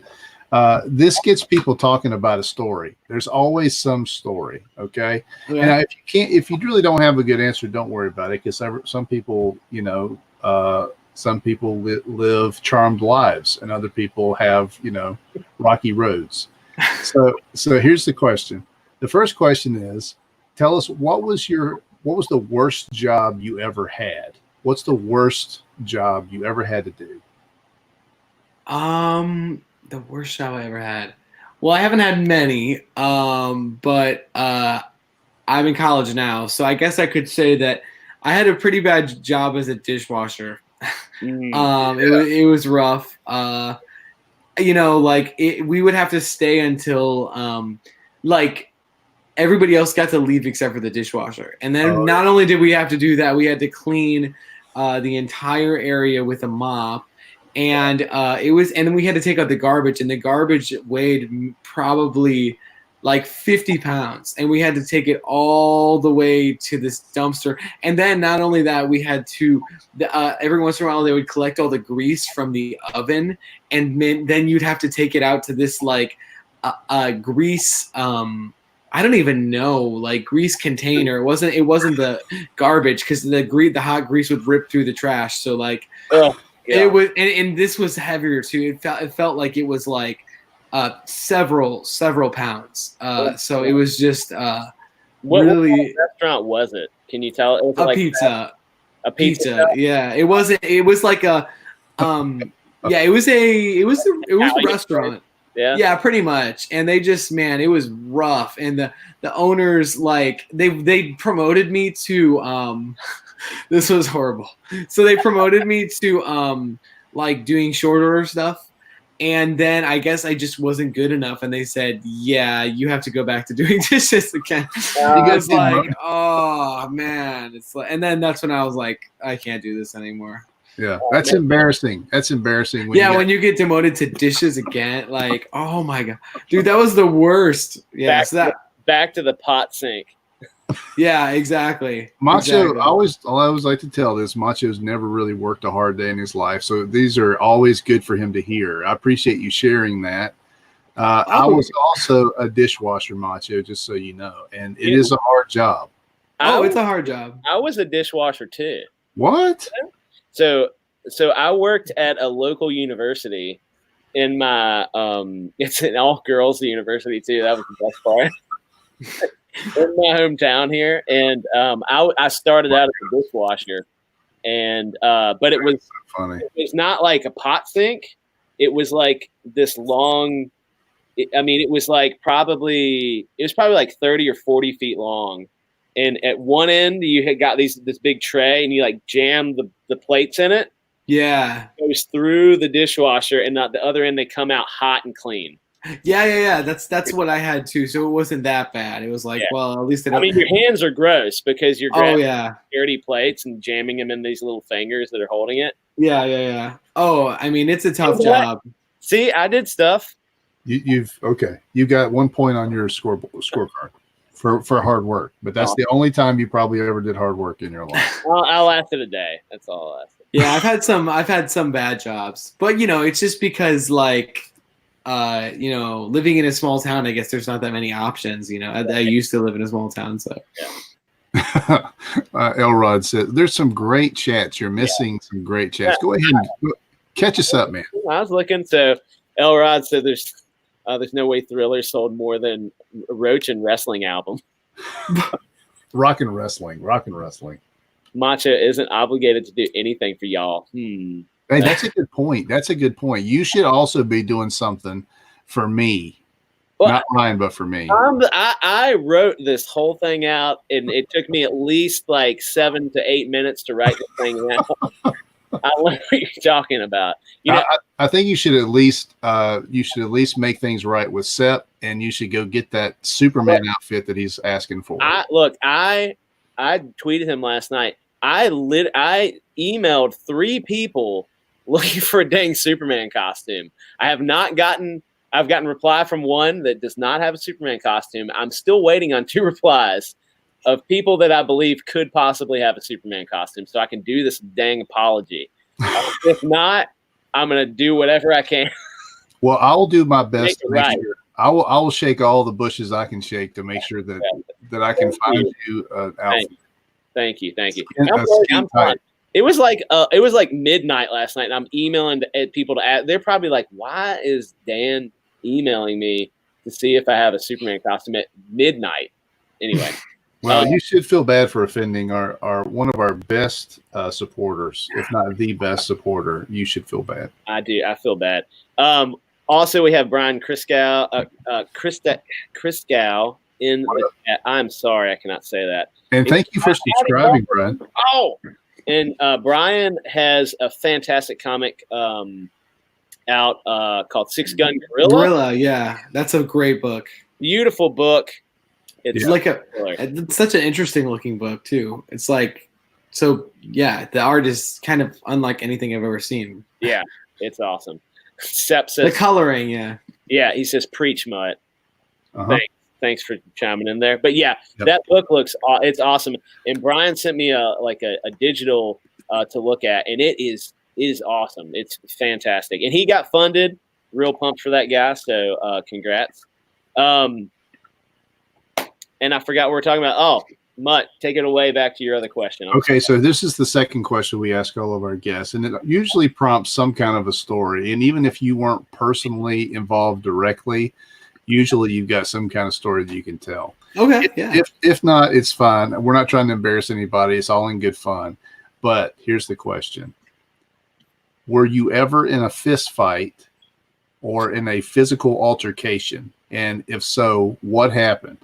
This gets people talking about a story. There's always some story. Okay. Yeah. And if you really don't have a good answer, don't worry about it. Because some people, some people live charmed lives and other people have, rocky roads. So here's the question. The first question is, tell us what was the worst job you ever had? What's the worst job you ever had to do? The worst job I ever had. Well, I haven't had many, but I'm in college now, so I guess I could say that I had a pretty bad job as a dishwasher. It was rough. We would have to stay until everybody else got to leave except for the dishwasher. And then not only did we have to do that, we had to clean the entire area with a mop. And then we had to take out the garbage, and the garbage weighed probably like 50 pounds, and we had to take it all the way to this dumpster. And then not only that, we had to every once in a while they would collect all the grease from the oven, and then you'd have to take it out to this grease I don't even know, like grease container. It wasn't the garbage, because the hot grease would rip through the trash. So it was, and this was heavier too. It felt like it was like several pounds. So it was just what really. What restaurant was it? Can you tell? It was a pizza. A pizza. Yeah, it wasn't. It was like a yeah. It was a restaurant. Yeah, pretty much. And they just, man, it was rough. And the owners, they promoted me to this was horrible. So they promoted me to doing short order stuff. And then I guess I just wasn't good enough, and they said, "Yeah, you have to go back to doing dishes again." Because oh man, it's like, and then that's when I was like, I can't do this anymore. Yeah, that's embarrassing. That's embarrassing. When you get demoted to dishes again, like, oh my god, dude, that was the worst. Yeah, back to the pot sink. Yeah, exactly. Macho, exactly. I always like to tell this. Macho's never really worked a hard day in his life, so these are always good for him to hear. I appreciate you sharing that. I was also a dishwasher, Macho, just so you know, and it is a hard job. It's a hard job. I was a dishwasher too. What? So I worked at a local university in my it's an all girls university too. That was the best part. In my hometown here, and I started out as a dishwasher, and but it was funny. It was not like a pot sink. It was like this long. It was probably like 30 or 40 feet long, and at one end you had got this big tray, and you jam the plates in it. Yeah, it goes through the dishwasher, and at the other end they come out hot and clean. Yeah. That's what I had too. So it wasn't that bad. It was well, at least your hands are gross because you're grabbing dirty plates and jamming them in these little fingers that are holding it. Yeah. Oh, it's a tough job. See, I did stuff. You got 1 point on your scorecard for hard work, but that's the only time you probably ever did hard work in your life. Well, I lasted a day. That's all I lasted. Yeah, I've had some bad jobs, but it's just because living in a small town, I guess there's not that many options. I used to live in a small town, so. Yeah. Elrod said, "There's some great chats. You're missing some great chats. Go ahead and catch us up, man." I was looking. So Elrod said, "There's no way Thriller sold more than a Roach and Wrestling album." Rock and wrestling. Macho isn't obligated to do anything for y'all. Hey, that's a good point. You should also be doing something for me. Well, not mine, but for me. I wrote this whole thing out, and it took me at least 7 to 8 minutes to write the thing out. I don't know what you're talking about. I think you should at least make things right with Sep, and you should go get that Superman outfit that he's asking for. I tweeted him last night. I emailed 3 people looking for a dang Superman costume. I've gotten reply from one that does not have a Superman costume. I'm still waiting on 2 replies of people that I believe could possibly have a Superman costume, so I can do this dang apology. If not, I'm going to do whatever I can. Well, I will do my best to make right. sure. I will shake all the bushes I can shake to make sure that I can find you an outfit. Thank you. I'm fine. It was like midnight last night, and I'm emailing people to add. They're probably like, "Why is Dan emailing me to see if I have a Superman costume at midnight?" Anyway, well, you should feel bad for offending our one of our best supporters, if not the best supporter. You should feel bad. I do. I feel bad. Also, we have Brian Christgau in the chat. I'm sorry, I cannot say that. And thank you for subscribing, Brian. Oh, and Brian has a fantastic comic out called Six Gun Gorilla. Gorilla, yeah, that's a great book. Beautiful book. It's it's such an interesting looking book too. It's like, so yeah, the art is kind of unlike anything I've ever seen. Yeah, it's awesome. Sepp says the coloring, yeah. Yeah, he says preach, Mutt. Thanks for chiming in there. But yeah, that book it's awesome. And Brian sent me a digital to look at, and it is awesome. It's fantastic. And he got funded. Real pumped for that guy. So congrats. And I forgot what we're talking about. Oh, Mutt, take it away back to your other question. Okay, so this is the second question we ask all of our guests, and it usually prompts some kind of a story. And even if you weren't personally involved directly, usually you've got some kind of story that you can tell. Okay, yeah. If not, it's fine. We're not trying to embarrass anybody. It's all in good fun. But here's the question. Were you ever in a fist fight or in a physical altercation? And if so, what happened?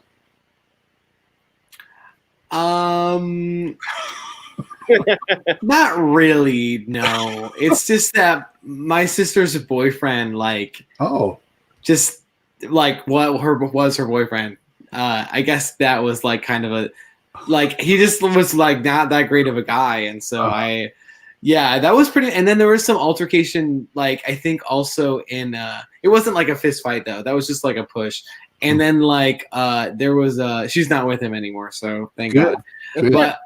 Not really, no. It's just that my sister's boyfriend, just like what was her boyfriend. I guess that was like kind of he just was like not that great of a guy, and so that was pretty. And then there was some altercation, like I think also in it wasn't like a fist fight though. That was just like a push. And then there was she's not with him anymore, so thank God. Good. But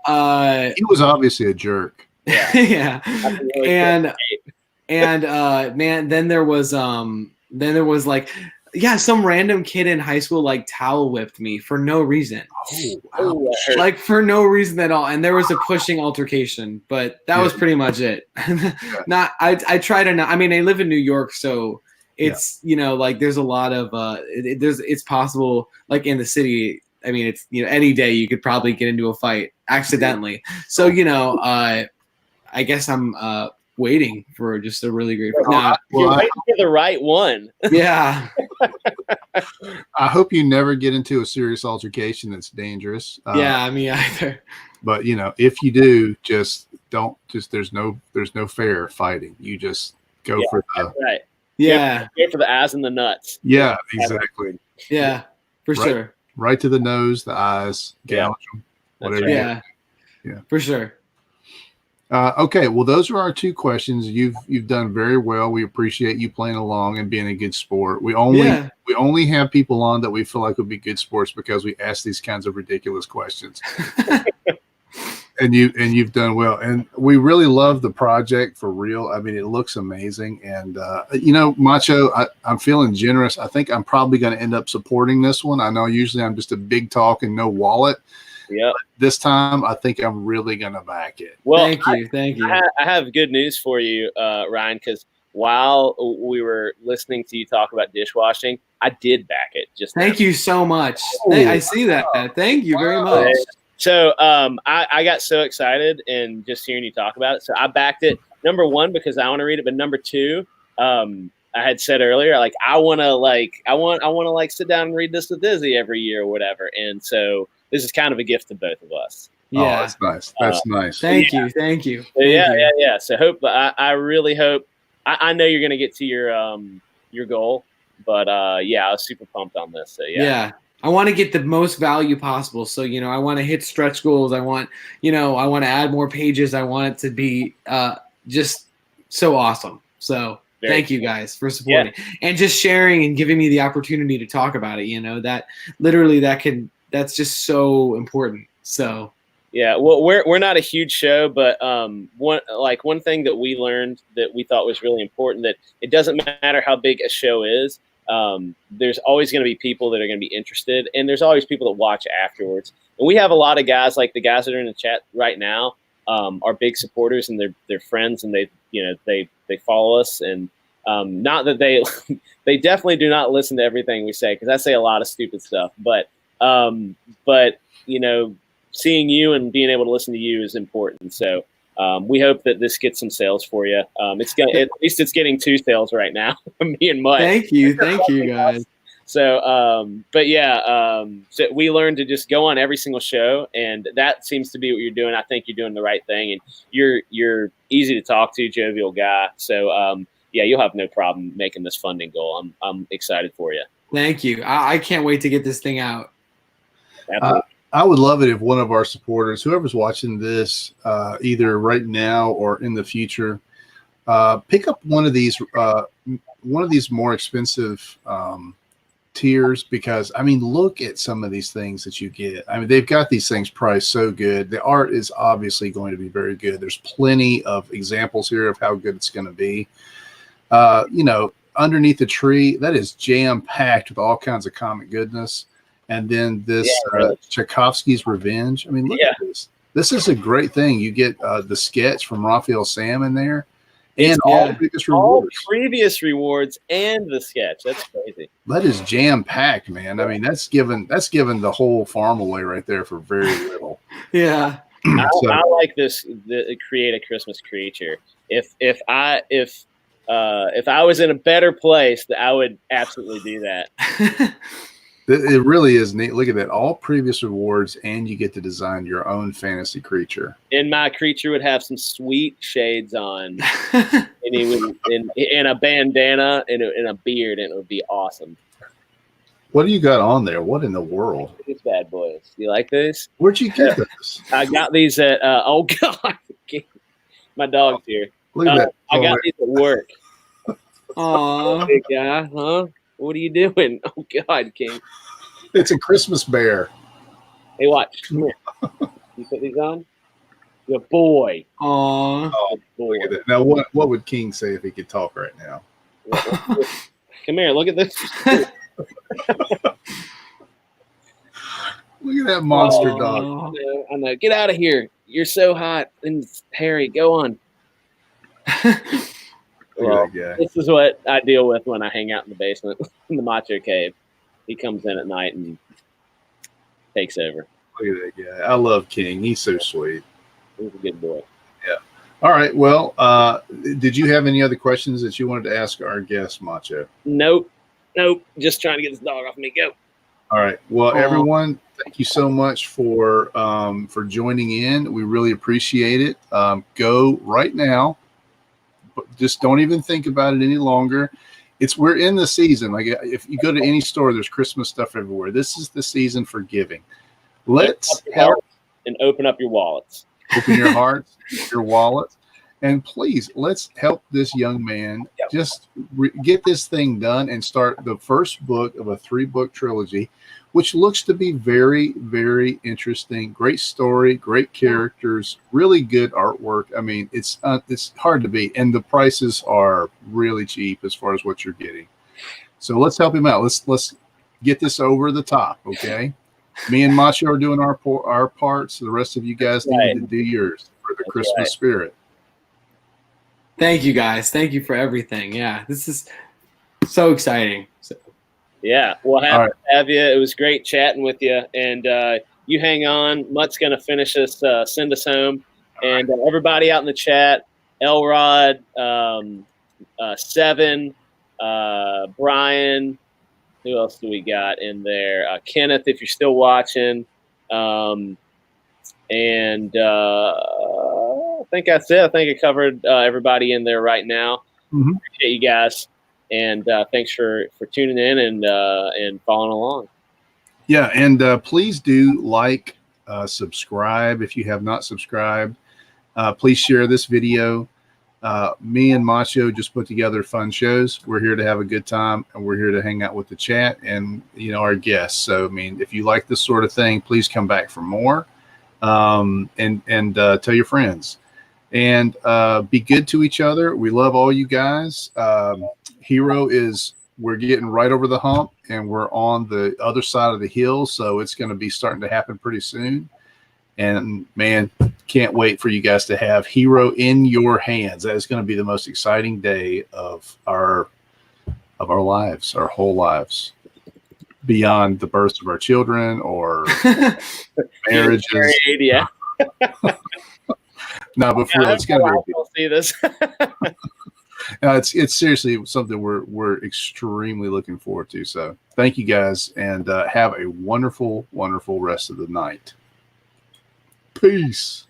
he was obviously a jerk. Yeah. And man, then there was like, some random kid in high school like towel whipped me for no reason. Like for no reason at all. And there was a pushing altercation, but that was pretty much it. I try to not. I mean, I live in New York, so it's like there's a lot of it's possible, like in the city. I mean, it's any day you could probably get into a fight accidentally. So I guess I'm waiting for just a really great. You're waiting for the right one. Yeah. I hope you never get into a serious altercation that's dangerous. Yeah, me either. But if you do, just don't. Just there's no fair fighting. You just go for the right. Yeah. Go for the eyes and the nuts. Yeah, exactly. Yeah, for sure. Right to the nose, the eyes, gouge them, whatever. Right. Yeah, for sure. Okay, well, those are our two questions. You've done very well. We appreciate you playing along and being a good sport. We only have people on that we feel like would be good sports because we ask these kinds of ridiculous questions. And you've done well, and we really love the project for real. I mean, it looks amazing, and Macho, I'm feeling generous. I think I'm probably going to end up supporting this one. I know usually I'm just a big talk and no wallet. Yeah. This time, I think I'm really going to back it. Well, thank you. I have good news for you, Ryan, because while we were listening to you talk about dishwashing, I did back it. Thank you so much. I see that. Thank you very much. So I got so excited and just hearing you talk about it. So I backed it. Number one, because I want to read it, but number two, I had said earlier, like I want to sit down and read this with Izzy every year or whatever. And so this is kind of a gift to both of us. Yeah, that's nice. That's nice. Thank you. So yeah. So I really hope. I know you're going to get to your goal, but I was super pumped on this. So yeah. I want to get the most value possible. So, I want to hit stretch goals. I want to add more pages. I want it to be just so awesome. So thank you guys for supporting and just sharing and giving me the opportunity to talk about it. That literally that's just so important. So Yeah, well, we're not a huge show, but one thing that we learned that we thought was really important, that it doesn't matter how big a show is, there's always going to be people that are going to be interested, and there's always people that watch afterwards. And we have a lot of guys, like the guys that are in the chat right now, are big supporters, and they're friends, and they follow us, and not that they definitely do not listen to everything we say, because I say a lot of stupid stuff, but seeing you and being able to listen to you is important. So we hope that this gets some sales for you. At least it's getting 2 sales right now. Me and Mutt. Thank you guys. So, so we learned to just go on every single show, and that seems to be what you're doing. I think you're doing the right thing, and you're easy to talk to, jovial guy. So you'll have no problem making this funding goal. I'm excited for you. Thank you. I can't wait to get this thing out. I would love it if one of our supporters, whoever's watching this, either right now or in the future, pick up one of these more expensive tiers, because I mean, look at some of these things that you get. I mean, they've got these things priced so good. The art is obviously going to be very good. There's plenty of examples here of how good it's going to be. Underneath the tree, that is jam packed with all kinds of comic goodness. And then this Tchaikovsky's Revenge. I mean, look at this. This is a great thing. You get the sketch from Raphael Sam in there, and all the biggest rewards. All previous rewards and the sketch. That's crazy. That is jam packed, man. I mean, that's given the whole farm away right there for very little. Yeah. I like this. Create a Christmas creature. If I was in a better place, I would absolutely do that. It really is neat. Look at that. All previous rewards, and you get to design your own fantasy creature. And my creature would have some sweet shades on, and he would in a bandana and a beard, and it would be awesome. What do you got on there? What in the world? These bad boys. You like these? Where'd you get this? I got these at oh god, my dog's here. Look at that. I got these at work. Aw, big guy, huh? What are you doing? Oh God, King! It's a Christmas bear. Hey, watch. Come here. You put these on. Good boy. aw. Oh, Boy. look at that. Now, what would King say if he could talk right now? Come here. Look at this. Look at that monster dog. I know. Get out of here. You're so hot and hairy. Go on. Well, this is what I deal with when I hang out in the basement in the Macho Cave. He comes in at night and takes over. Look at that guy. I love King. He's so sweet. He's a good boy. Yeah. All right. Well, did you have any other questions that you wanted to ask our guest, Macho? Nope. Just trying to get this dog off me. Go. All right. Well, everyone, thank you so much for joining in. We really appreciate it. Go right now. Just don't even think about it any longer. We're in the season. Like, if you go to any store, there's Christmas stuff everywhere. This is the season for giving. Let's help and open up your wallets. Open your hearts, your wallets, and please let's help this young man just get this thing done and start the first book of a 3-book trilogy, which looks to be very, very interesting. Great story, great characters, really good artwork. I mean, it's hard to beat, and the prices are really cheap as far as what you're getting. So let's help him out. Let's get this over the top, okay? Me and Macho are doing our parts. The rest of you guys need to do yours for the Christmas spirit. Thank you, guys. Thank you for everything. Yeah, this is so exciting. Yeah, well, happy to have you. It was great chatting with you. And you hang on. Mutt's going to finish us, send us home. And everybody out in the chat, Elrod, Seven, Brian, who else do we got in there? Kenneth, if you're still watching. And I think that's it. I think I covered everybody in there right now. Mm-hmm. Appreciate you guys. And thanks for tuning in and following along. Yeah, and please do like, subscribe if you have not subscribed. Please share this video. Me and Macho just put together fun shows. We're here to have a good time, and we're here to hang out with the chat and our guests. So, I mean, if you like this sort of thing, please come back for more. and tell your friends, and be good to each other. We love all you guys. Hero we're getting right over the hump, and we're on the other side of the hill, so it's going to be starting to happen pretty soon. And man, can't wait for you guys to have Hero in your hands. That is going to be the most exciting day of our lives, our whole lives, beyond the births of our children or marriages. Yeah. No, but for real, it's going to be. See this. It's seriously something we're extremely looking forward to. So thank you guys, and have a wonderful, wonderful rest of the night. Peace.